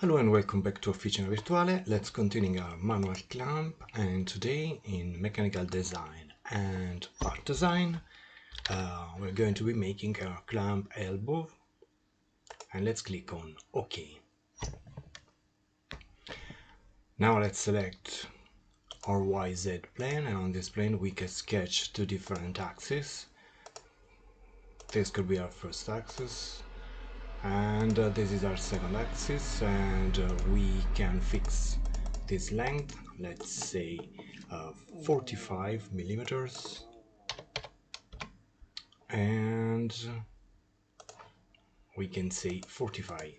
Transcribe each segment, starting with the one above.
Hello and welcome back to Officina Virtuale. Let's continue our manual clamp, and today in mechanical design and part design we're going to be making our clamp elbow, and let's click on OK. Now let's select our YZ plane, and on this plane we can sketch two different axes. This could be our first axis, and this is our second axis, and we can fix this length, let's say 45 millimeters, and we can say 45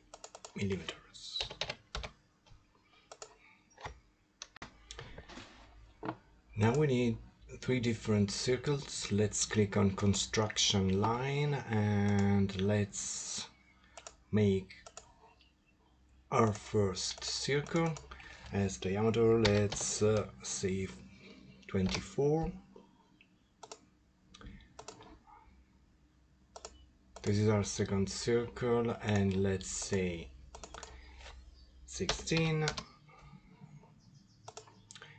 millimeters. Now we need three different circles. Let's click on construction line and let's make our first circle. As diameter, let's say 24. This is our second circle, and let's say 16.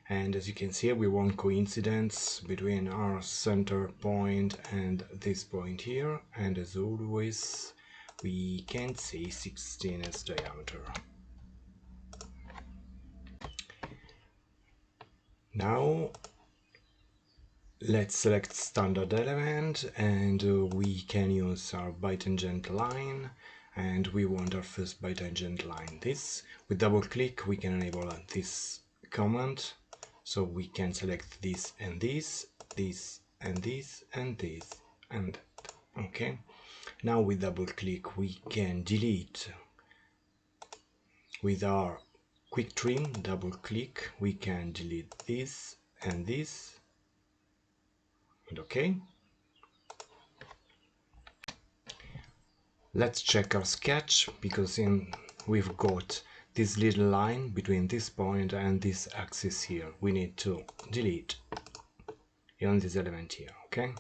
And as you can see, we want coincidence between our center point and this point here, and as always we can say 16 as diameter. Now let's select standard element, and we can use our bitangent line, and we want our first bitangent line. This, with double click we can enable this command, so we can select this and this, this and this and this and that. Okay, now with double click we can delete. With our quick trim, double click, we can delete this and this, and okay. Let's check our sketch, because we've got this little line between this point and this axis here. We need to delete on this element here, okay?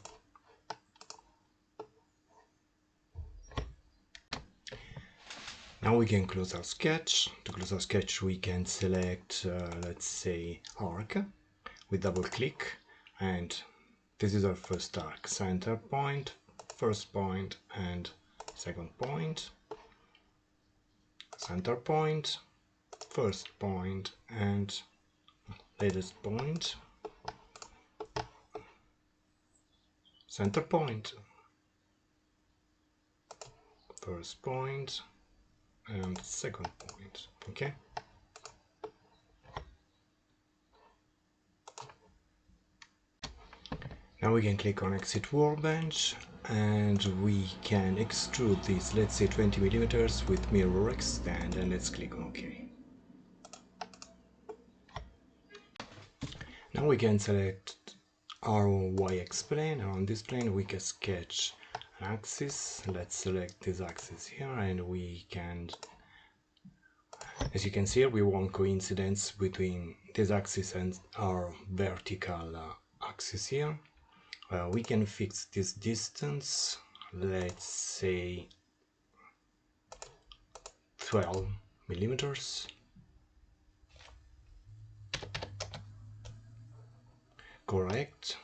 Now we can close our sketch. To close our sketch we can select, let's say, arc with double click, and this is our first arc. Center point, first point and second point, center point, first point and latest point, center point, first point and second point. Okay, now we can click on exit workbench, and we can extrude this, let's say 20 millimeters with mirror extend, and let's click on OK. Now we can select our YX plane, and on this plane we can sketch an axis. Let's select this axis here, and we can, as you can see, we want coincidence between this axis and our vertical axis here. We can fix this distance, let's say 12 millimeters. Correct.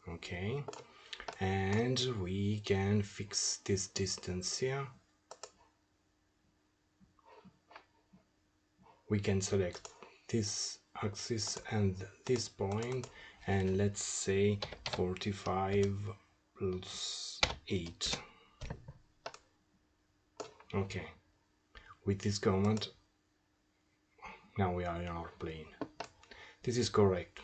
Okay, and we can fix this distance here. We can select this axis and this point, and let's say 45 plus 8. Okay, with this command now we are in our plane. This is correct.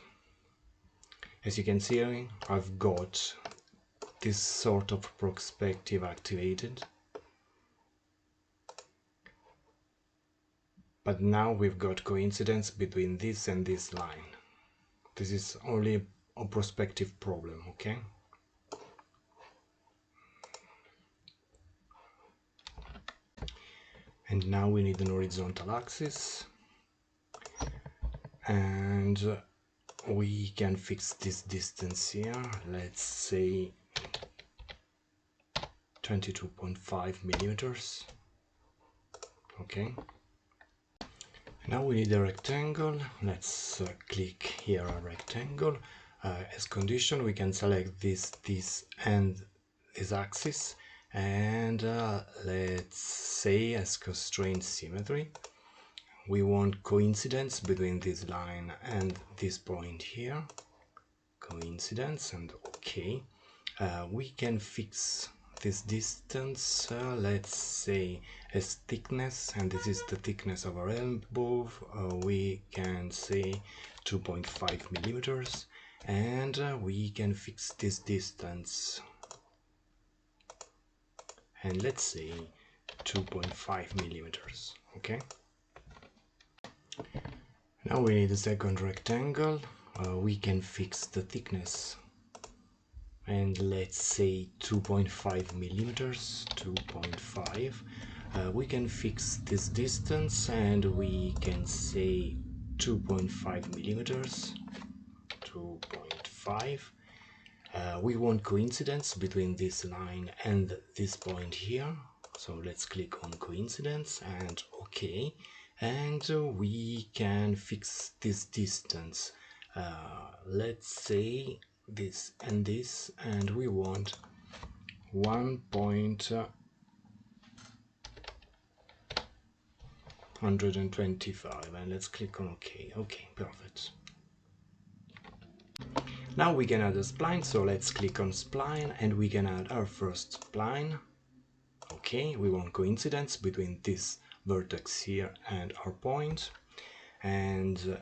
As you can see, I've got this sort of perspective activated, but now we've got coincidence between this and this line. This is only a perspective problem, okay? And now we need an horizontal axis, and we can fix this distance here, let's say 22.5 millimeters. Okay, Now we need a rectangle. Let's click here a rectangle. As condition, we can select this and this axis, and let's say as constraint symmetry, we want coincidence between this line and this point here. Coincidence, and okay. We can fix this distance, let's say as thickness, and this is the thickness of our elbow. We can say 2.5 millimeters, and we can fix this distance, and let's say 2.5 millimeters. Okay, now we need a second rectangle. We can fix the thickness, and let's say 2.5 millimeters, 2.5. We can fix this distance, and we can say 2.5 millimeters, 2.5. We want coincidence between this line and this point here, so let's click on coincidence and OK, and we can fix this distance, let's say this and this, and we want 1.125, and let's click on OK. Okay, perfect. Now we can add a spline, so let's click on spline and we can add our first spline. Okay, we want coincidence between this vertex here and our point, and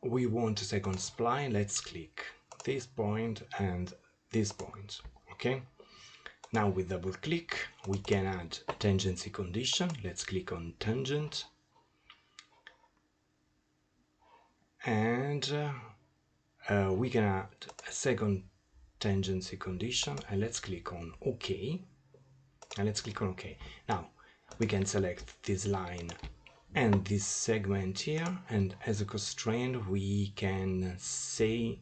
we want a second spline. Let's click this point and this point. Okay, now with double click we can add a tangency condition. Let's click on tangent, and we can add a second tangency condition, and let's click on OK, and let's click on OK. Now we can select this line and this segment here, and as a constraint we can say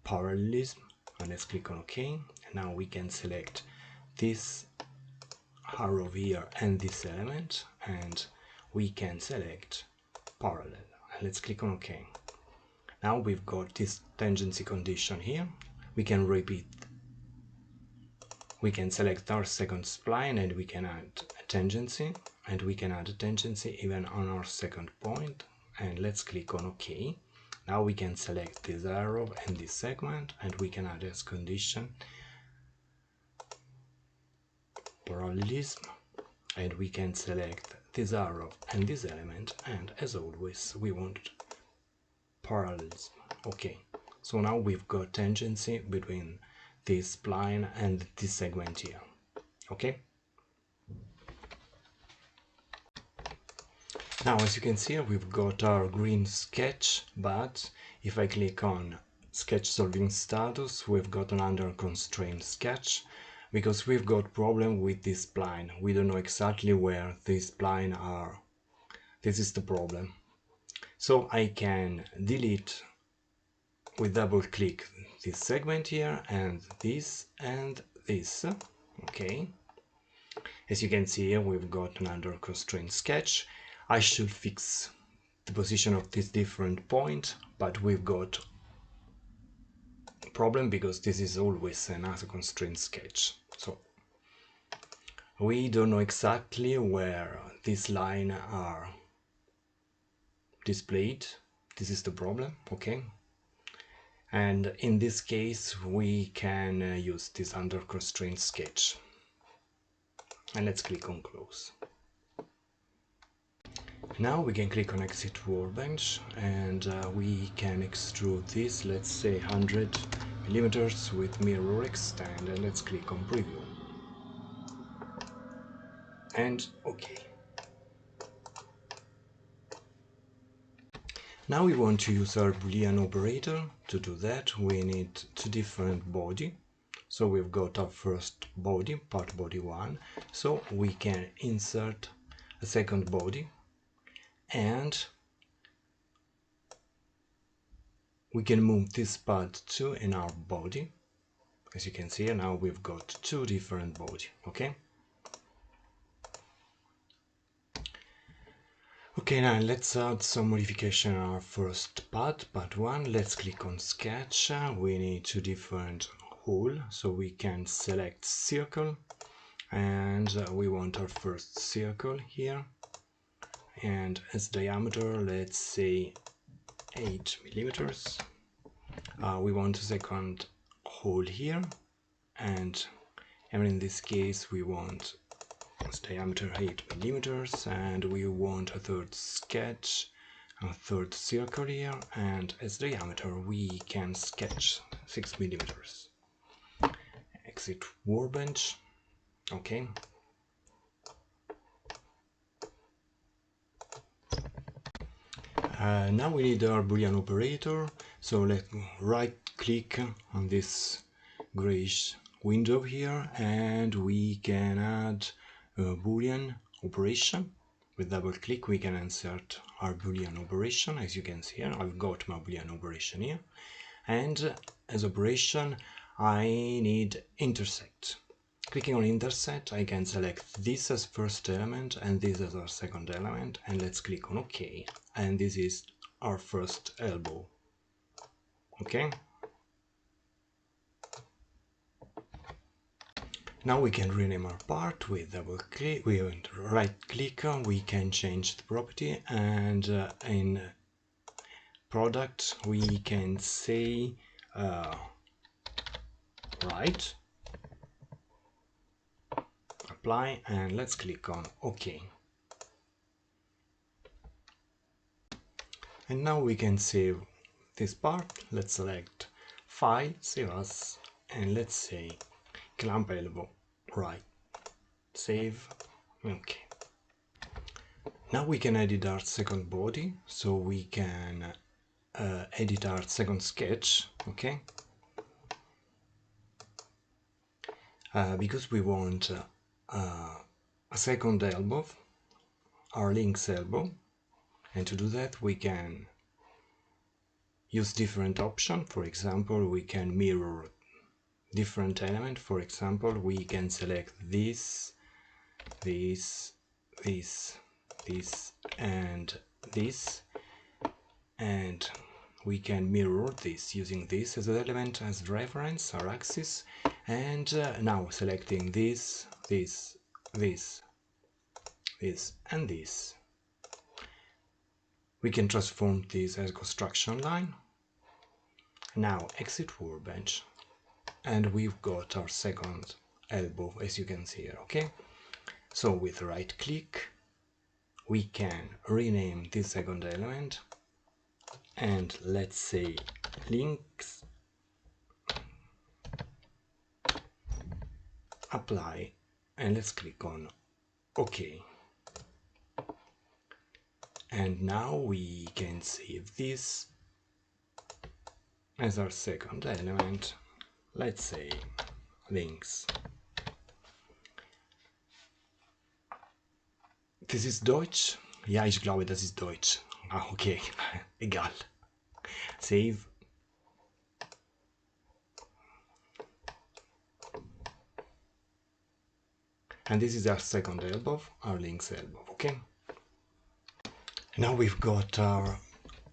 parallelism, and let's click on OK. And now we can select this arrow here and this element, and we can select parallel, and let's click on OK. Now we've got this tangency condition here. We can repeat, we can select our second spline and we can add a tangency, and we can add a tangency even on our second point, and let's click on OK. Now we can select this arrow and this segment, and we can add as condition parallelism, and we can select this arrow and this element, and as always we want parallelism. Okay, so now we've got tangency between this spline and this segment here. Okay, now as you can see we've got our green sketch, but if I click on sketch solving status, we've got an under constraint sketch, because we've got problem with this spline. We don't know exactly where these spline are. This is the problem. So I can delete with double click this segment here and this and this. Okay, as you can see here we've got an under constraint sketch. I should fix the position of this different point, but we've got a problem because this is always another constraint sketch, so we don't know exactly where these lines are displayed. This is the problem. Okay, and in this case we can use this under constraint sketch, and let's click on close. Now we can click on exit workbench, and we can extrude this, let's say 100 millimeters with mirror extend, and let's click on preview and OK. Now we want to use our Boolean operator. To do that we need two different body. So we've got our first body, part body 1, so we can insert a second body, and we can move this part 2 in our body. As you can see now we've got two different body. Okay, Okay, now let's add some modification on our first part 1. Let's click on sketch. We need two different hole, so we can select circle, and we want our first circle here, and as diameter let's say 8 millimeters. We want a second hole here, and in this case we want its diameter 8 millimeters, and we want a third sketch, a third circle here, and as diameter we can sketch 6 millimeters. Exit workbench. Okay. Now we need our Boolean operator, so let's right click on this grayish window here, and we can add a Boolean operation. With double click we can insert our Boolean operation. As you can see here, I've got my Boolean operation here, and as operation I need intersect. Clicking on intersect, I can select this as first element and this as our second element, and let's click on OK, and this is our first elbow. Okay. Now we can rename our part with double click. We right click, we can change the property, and in product we can say right, apply, and let's click on OK. And now we can save this part. Let's select File, Save As, and let's say clamp elbow right. Save. Okay. Now we can edit our second body, so we can edit our second sketch. Okay. Because we want a second elbow, our link's elbow, and to do that we can use different options. For example, we can mirror different element. For example, we can select this, and this, and we can mirror this using this as an element as reference, our axis, and now selecting this, and this, we can transform this as a construction line. Now exit workbench, and we've got our second elbow, as you can see here. Okay, so with right click we can rename this second element, and let's say links, apply, and let's click on OK. And now we can save this as our second element. Let's say links. Das ist Deutsch? Ja, ich glaube, das ist Deutsch. Ah, okay. Egal. Save. And this is our second elbow, our link's elbow. Okay. Now we've got our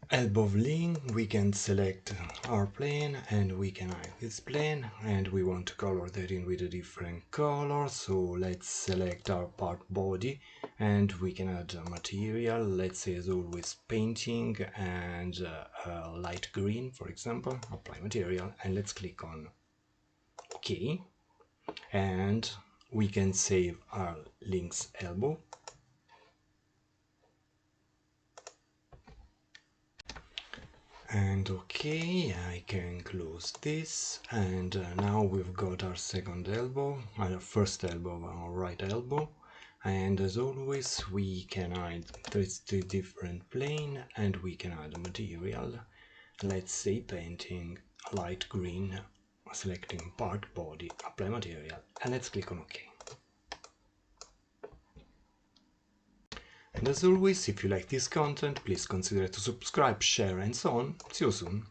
elbow link. We can select our plane, and we can hide this plane, and we want to color that in with a different color. So let's select our part body, and we can add a material. Let's say as always painting, and light green, for example. Apply material, and let's click on OK, and we can save our link's elbow. And okay, I can close this, and now we've got our second elbow, our first elbow, our right elbow, and as always we can hide this different plane, and we can add a material. Let's say painting light green, selecting part body, apply material, and let's click on OK. And as always, if you like this content, please consider to subscribe, share, and so on. See you soon.